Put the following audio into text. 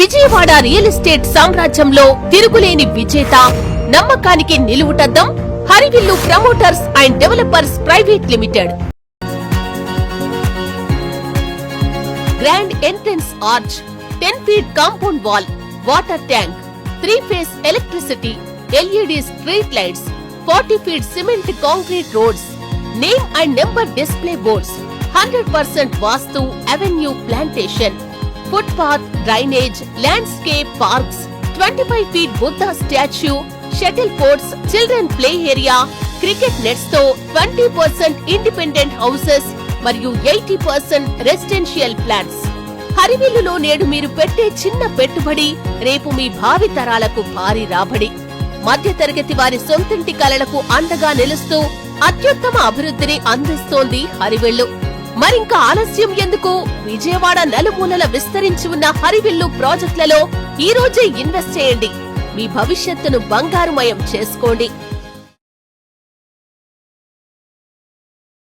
Vijayawada real estate సామ్రాజ్యంలో తిరుగులేని విజేత, నమ్మకానికి నిలువుటద్దం హరివిల్లు promoters and developers private limited. Grand entrance arch, 10 feet compound wall, water tank, 3-phase electricity, LED street lights, 40 feet cement concrete roads, name and number display boards, 100% vastu avenue plantation, footpath, drainage, landscape parks, 25 feet Buddha statue, shuttle courts, children play area, cricket nets తో 20% independent houses మరియు 80% residential plots. హరివిల్లులో నేడు మీరు పెట్టే చిన్న పెట్టుబడి రేపు మీ భావి తరాలకు భారీ రాబడి. మధ్యతరగతి వారి సొంతింటి కలలకు అండగా నిలుస్తూ అత్యుత్తమ అభివృద్ధిని అందిస్తోంది హరివిల్లు. మరింక ఆలస్యం ఎందుకు? విజయవాడ నలుమూలల విస్తరించి ఉన్న హరివిల్లు ప్రాజెక్టులలో ఈ రోజే ఇన్వెస్ట్ చేయండి. మీ భవిష్యత్తును బంగారుమయం చేసుకోండి.